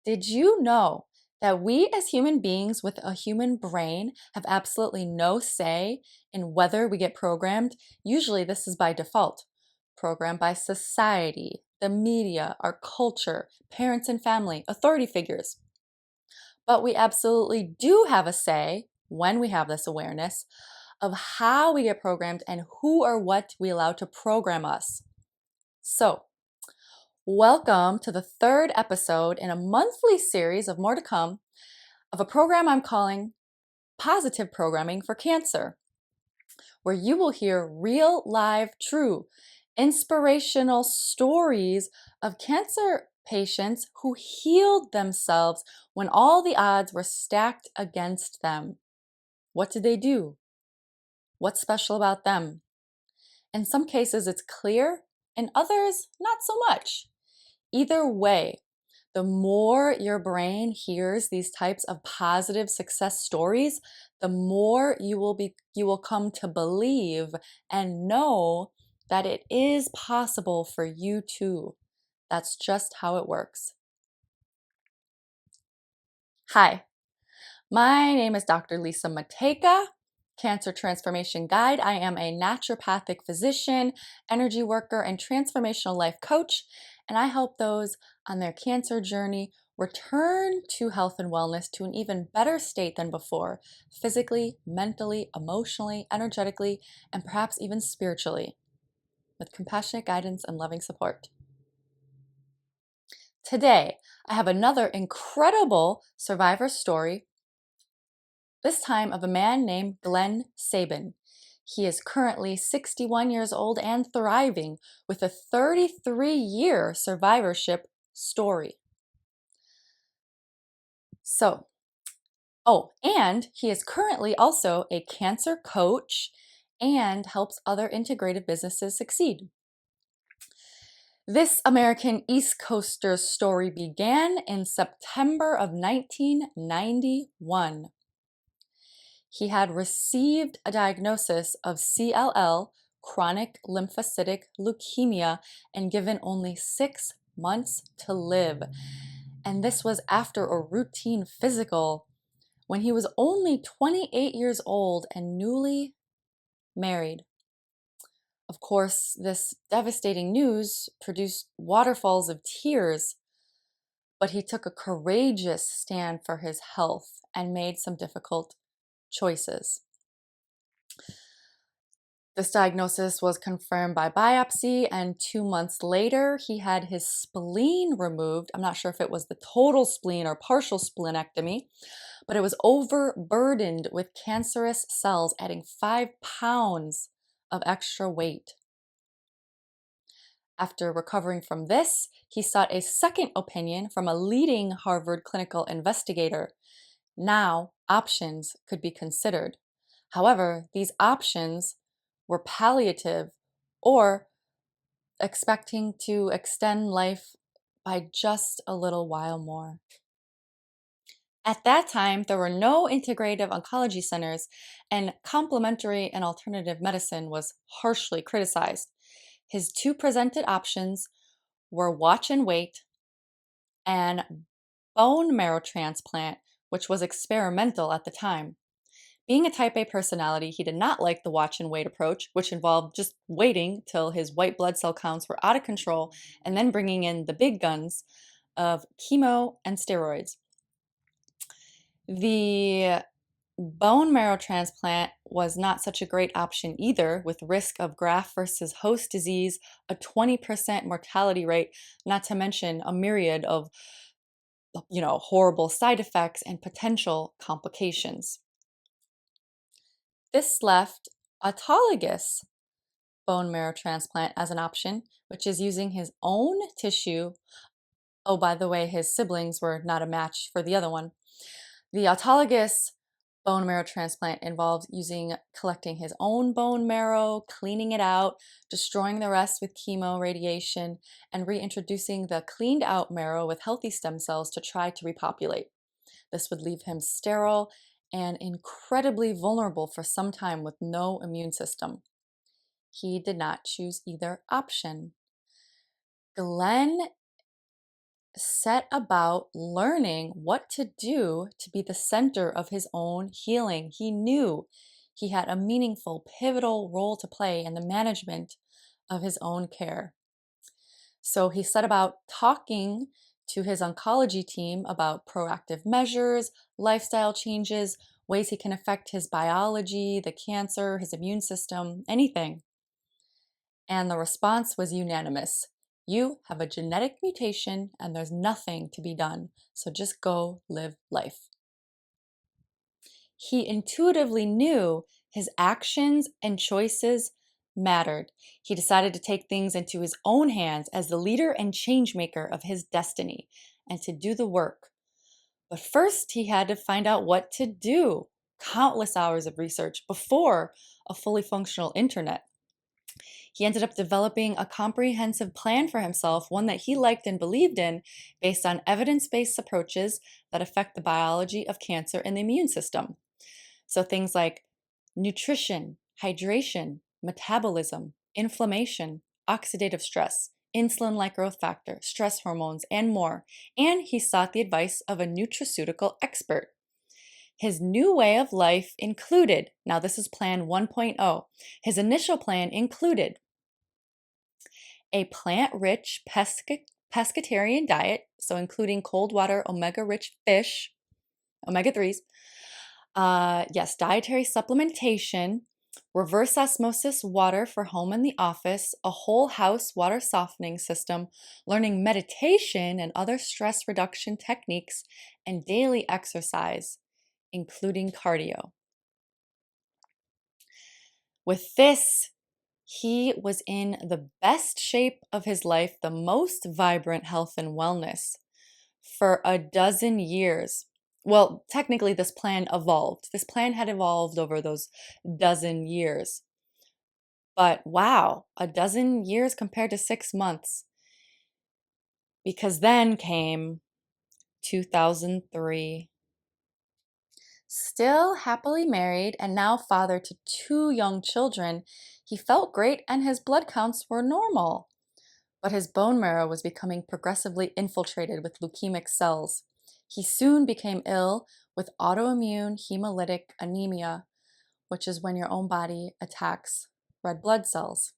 Did you know that we as human beings with a human brain have absolutely no say in whether we get programmed? Usually this is by default, programmed by society, the media, our culture, parents and family, authority figures. But we absolutely do have a say when we have this awareness of how we get programmed and who or what we allow to program us. So, welcome to the third episode in a monthly series of more to come of a program I'm calling Positive Programming for Cancer, where you will hear real, live, true, inspirational stories of cancer patients who healed themselves when all the odds were stacked against them. What did they do? What's special about them? In some cases, it's clear, in others, not so much. Either way, the more your brain hears these types of positive success stories, the more you will come to believe and know that it is possible for you too. That's just how it works. Hi, my name is Dr. Lisa Matejka, Cancer Transformation Guide. I am a naturopathic physician, energy worker, and transformational life coach, and I help those on their cancer journey return to health and wellness to an even better state than before, physically, mentally, emotionally, energetically, and perhaps even spiritually, with compassionate guidance and loving support. Today, I have another incredible survivor story, this time of a man named Glenn Sabin. He is currently 61 years old and thriving with a 33-year survivorship story. And he is currently also a cancer coach and helps other integrative businesses succeed. This American East Coaster's story began in September of 1991. He had received a diagnosis of CLL, chronic lymphocytic leukemia, and given only 6 months to live. And this was after a routine physical when he was only 28 years old and newly married. Of course, this devastating news produced waterfalls of tears, but he took a courageous stand for his health and made some difficult choices. This diagnosis was confirmed by biopsy, and 2 months later, he had his spleen removed. I'm not sure if it was the total spleen or partial splenectomy, but it was overburdened with cancerous cells, adding 5 pounds of extra weight. After recovering from this, he sought a second opinion from a leading Harvard clinical investigator. Now, options could be considered. However, these options were palliative or expecting to extend life by just a little while more. At that time, there were no integrative oncology centers, and complementary and alternative medicine was harshly criticized. His 2 presented options were watch and wait and bone marrow transplant, which was experimental at the time. Being a type A personality, he did not like the watch and wait approach, which involved just waiting till his white blood cell counts were out of control and then bringing in the big guns of chemo and steroids. The bone marrow transplant was not such a great option either, with risk of graft versus host disease, a 20% mortality rate, not to mention a myriad of horrible side effects and potential complications. This left autologous bone marrow transplant as an option, which is using his own tissue. Oh, by the way, his siblings were not a match for the other one. The autologous bone marrow transplant involves collecting his own bone marrow, cleaning it out, destroying the rest with chemo, radiation, and reintroducing the cleaned out marrow with healthy stem cells to try to repopulate. This would leave him sterile and incredibly vulnerable for some time with no immune system. He did not choose either option. Glenn set about learning what to do to be the center of his own healing. He knew he had a meaningful, pivotal role to play in the management of his own care. So he set about talking to his oncology team about proactive measures, lifestyle changes, ways he can affect his biology, the cancer, his immune system, anything. And the response was unanimous. You have a genetic mutation and there's nothing to be done. So just go live life. He intuitively knew his actions and choices mattered. He decided to take things into his own hands as the leader and change maker of his destiny and to do the work. But first, he had to find out what to do. Countless hours of research before a fully functional internet. He ended up developing a comprehensive plan for himself, one that he liked and believed in, based on evidence-based approaches that affect the biology of cancer and the immune system. So things like nutrition, hydration, metabolism, inflammation, oxidative stress, insulin-like growth factor, stress hormones, and more. And he sought the advice of a nutraceutical expert. His new way of life included, now this is Plan 1.0, his initial plan included a plant-rich pescatarian diet, so including cold water omega-rich fish, omega-3s, yes, dietary supplementation, reverse osmosis water for home and the office, a whole house water softening system, learning meditation and other stress reduction techniques, and daily exercise, including cardio. With this, he was in the best shape of his life, the most vibrant health and wellness for a dozen years. Well, technically, this plan evolved. This plan had evolved over those dozen years. But wow, a dozen years compared to 6 months. Because then came 2003. Still happily married and now father to 2 young children, he felt great and his blood counts were normal. But his bone marrow was becoming progressively infiltrated with leukemic cells. He soon became ill with autoimmune hemolytic anemia, which is when your own body attacks red blood cells.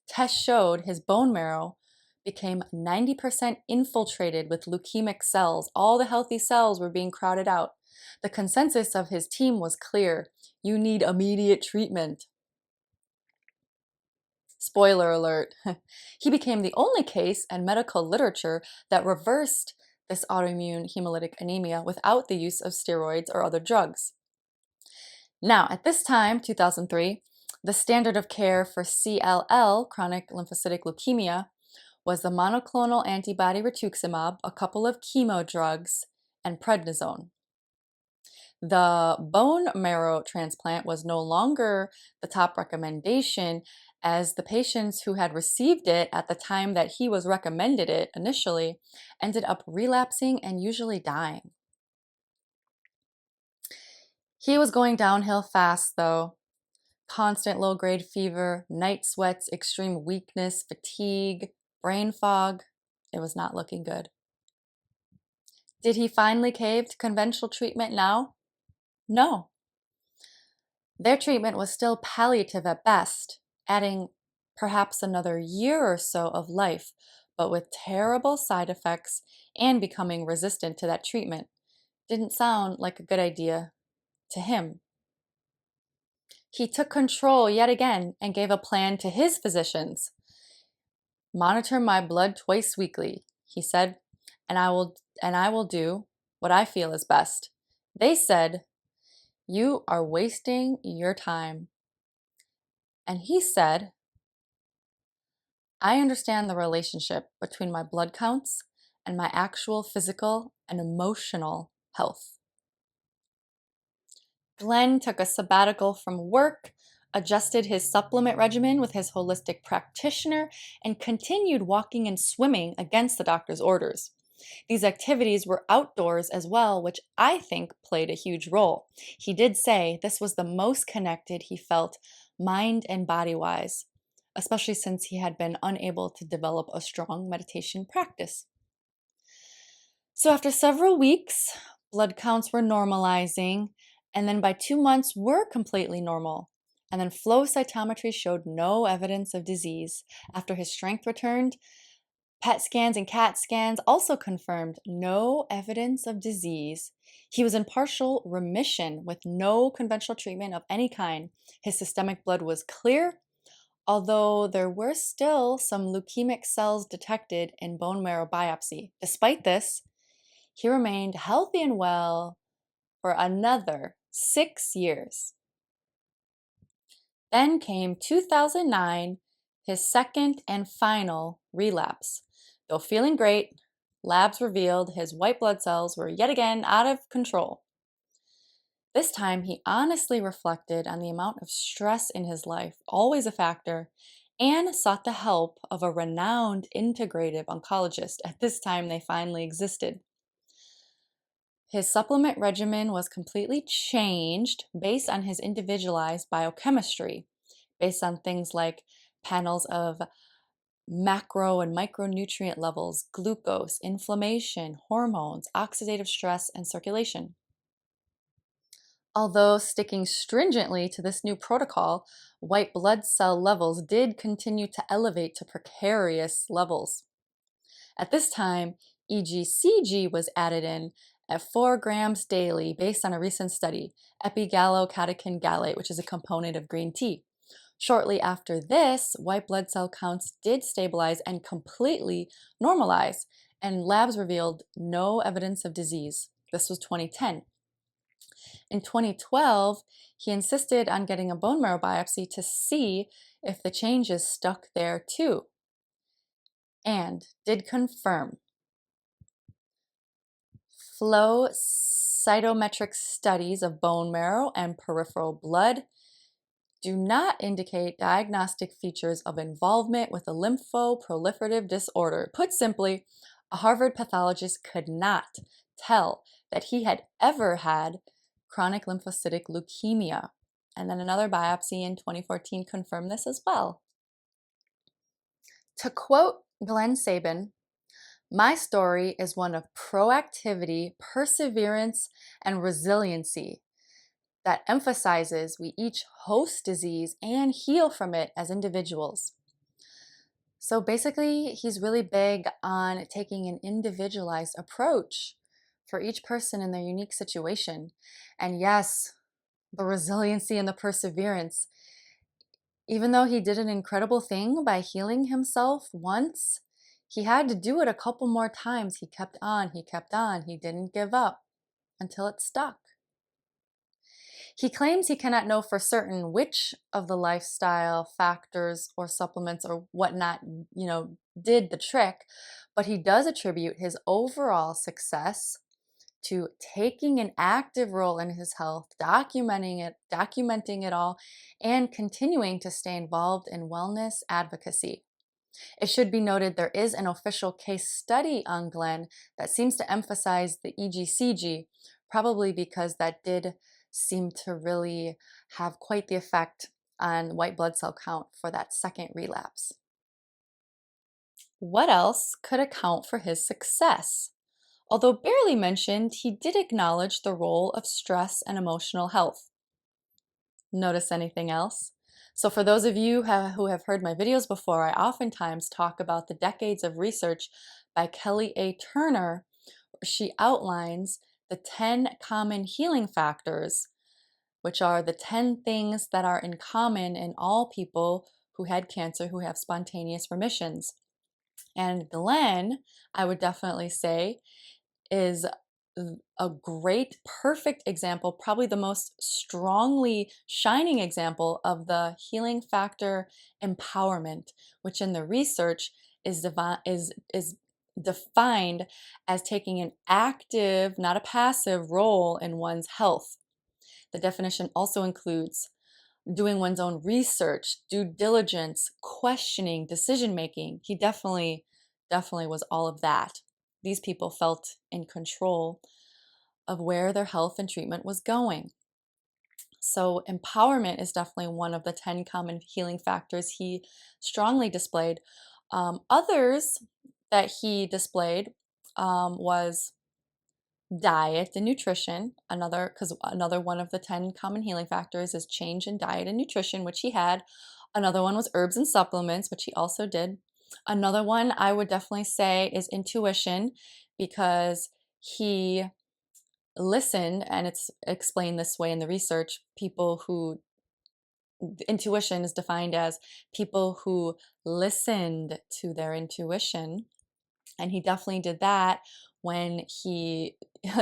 Tests showed his bone marrow became 90% infiltrated with leukemic cells. All the healthy cells were being crowded out. The consensus of his team was clear. You need immediate treatment. Spoiler alert, he became the only case in medical literature that reversed this autoimmune hemolytic anemia without the use of steroids or other drugs. Now, at this time, 2003, the standard of care for CLL, chronic lymphocytic leukemia, was the monoclonal antibody rituximab, a couple of chemo drugs, and prednisone. The bone marrow transplant was no longer the top recommendation, as the patients who had received it at the time that he was recommended it initially ended up relapsing and usually dying. He was going downhill fast, though. Constant low-grade fever, night sweats, extreme weakness, fatigue, brain fog. It was not looking good. Did he finally cave to conventional treatment now? No. Their treatment was still palliative at best, adding perhaps another year or so of life, but with terrible side effects and becoming resistant to that treatment. Didn't sound like a good idea to him. He took control yet again and gave a plan to his physicians. Monitor my blood twice weekly, he said, and I will do what I feel is best. They said, you are wasting your time. And he said, I understand the relationship between my blood counts and my actual physical and emotional health. Glenn took a sabbatical from work, adjusted his supplement regimen with his holistic practitioner, and continued walking and swimming against the doctor's orders. These activities were outdoors as well, which I think played a huge role. He did say this was the most connected he felt mind and body-wise, especially since he had been unable to develop a strong meditation practice. So after several weeks, blood counts were normalizing, and then by 2 months were completely normal. And then flow cytometry showed no evidence of disease. After his strength returned, PET scans and CAT scans also confirmed no evidence of disease. He was in partial remission with no conventional treatment of any kind. His systemic blood was clear, although there were still some leukemic cells detected in bone marrow biopsy. Despite this, he remained healthy and well for another 6 years. Then came 2009, his second and final relapse. Though feeling great, labs revealed his white blood cells were yet again out of control. This time, he honestly reflected on the amount of stress in his life, always a factor, and sought the help of a renowned integrative oncologist. At this time, they finally existed. His supplement regimen was completely changed based on his individualized biochemistry, based on things like panels of macro and micronutrient levels, glucose, inflammation, hormones, oxidative stress, and circulation. Although sticking stringently to this new protocol, white blood cell levels did continue to elevate to precarious levels. At this time, EGCG was added in at 4 grams daily based on a recent study, epigallocatechin gallate, which is a component of green tea. Shortly after this, white blood cell counts did stabilize and completely normalize, and labs revealed no evidence of disease. This was 2010. In 2012, he insisted on getting a bone marrow biopsy to see if the changes stuck there too, and did confirm. Flow cytometric studies of bone marrow and peripheral blood do not indicate diagnostic features of involvement with a lymphoproliferative disorder. Put simply, a Harvard pathologist could not tell that he had ever had chronic lymphocytic leukemia. And then another biopsy in 2014 confirmed this as well. To quote Glenn Sabin, "My story is one of proactivity, perseverance, and resiliency that emphasizes we each host disease and heal from it as individuals." So basically, he's really big on taking an individualized approach for each person in their unique situation. And yes, the resiliency and the perseverance. Even though he did an incredible thing by healing himself once, he had to do it a couple more times. He kept on, he didn't give up until it stuck. He claims he cannot know for certain which of the lifestyle factors or supplements or whatnot, did the trick, but he does attribute his overall success to taking an active role in his health, documenting it all, and continuing to stay involved in wellness advocacy. It should be noted there is an official case study on Glenn that seems to emphasize the EGCG, probably because that did seem to really have quite the effect on white blood cell count for that second relapse. What else could account for his success? Although barely mentioned, he did acknowledge the role of stress and emotional health. Notice anything else? So for those of you who have heard my videos before, I oftentimes talk about the decades of research by Kelly A. Turner. She outlines the 10 common healing factors, which are the 10 things that are in common in all people who had cancer who have spontaneous remissions. And Glenn, I would definitely say, is a great, perfect example, probably the most strongly shining example of the healing factor empowerment, which in the research is defined as taking an active, not a passive role in one's health. The definition also includes doing one's own research, due diligence, questioning, decision making. He definitely was all of that. These people felt in control of where their health and treatment was going. So empowerment is definitely one of the 10 common healing factors he strongly displayed. Others that he displayed was diet and nutrition. Because another one of the 10 common healing factors is change in diet and nutrition, which he had. Another one was herbs and supplements, which he also did. Another one I would definitely say is intuition, because he listened, and it's explained this way in the research. Intuition is defined as people who listened to their intuition. And he definitely did that when he,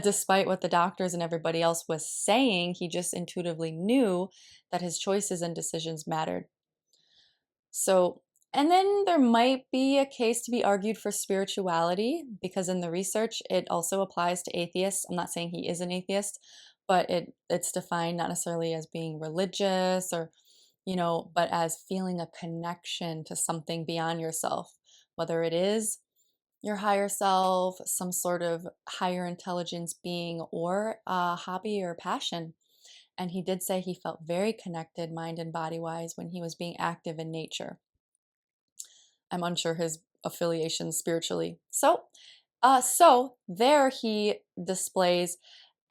despite what the doctors and everybody else was saying, he just intuitively knew that his choices and decisions mattered. So, and then there might be a case to be argued for spirituality, because in the research it also applies to atheists. I'm not saying he is an atheist, but it's defined not necessarily as being religious or, but as feeling a connection to something beyond yourself, whether it is your higher self, some sort of higher intelligence being, or a hobby or passion. And he did say he felt very connected, mind and body wise, when he was being active in nature. I'm unsure his affiliation spiritually. So there he displays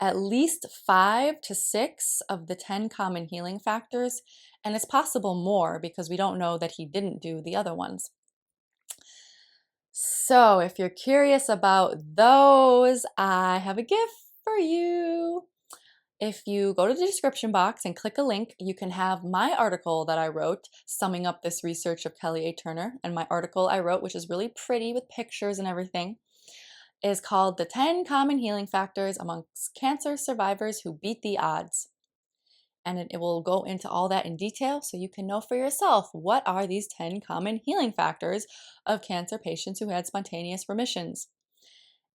at least 5 to 6 of the 10 common healing factors, and it's possible more because we don't know that he didn't do the other ones. So if you're curious about those, I have a gift for you. If you go to the description box and click a link, you can have my article that I wrote summing up this research of Kelly A. Turner. And my article I wrote, which is really pretty with pictures and everything, is called The 10 Common Healing Factors Amongst Cancer Survivors Who Beat the Odds. And it will go into all that in detail so you can know for yourself, what are these 10 common healing factors of cancer patients who had spontaneous remissions.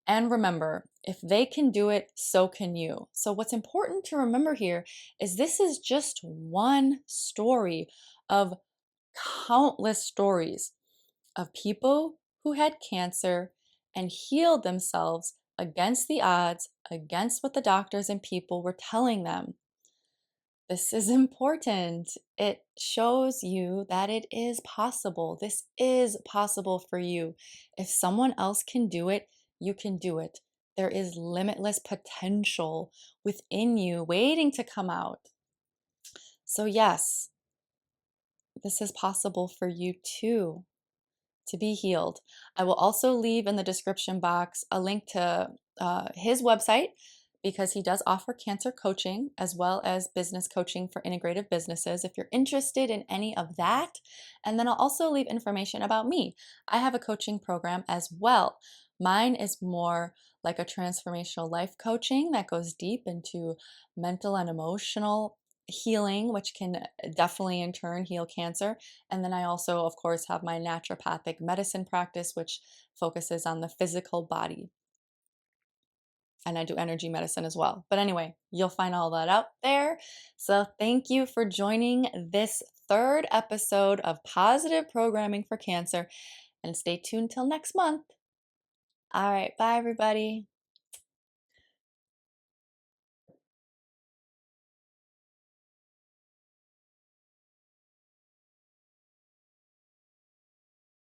And remember, if they can do it, so can you. So what's important to remember here is this is just one story of countless stories of people who had cancer and healed themselves against the odds, against what the doctors and people were telling them. This is important. It shows you that it is possible. This is possible for you. If someone else can do it, you can do it. There is limitless potential within you waiting to come out. So, yes, this is possible for you too, to be healed. I will also leave in the description box a link to his website, because he does offer cancer coaching as well as business coaching for integrative businesses if you're interested in any of that. And then I'll also leave information about me. I have a coaching program as well. Mine is more like a transformational life coaching that goes deep into mental and emotional healing, which can definitely in turn heal cancer. And then I also, of course, have my naturopathic medicine practice, which focuses on the physical body. And I do energy medicine as well. But anyway, you'll find all that out there. So thank you for joining this third episode of Positive Programming for Cancer. And stay tuned till next month. All right, bye everybody.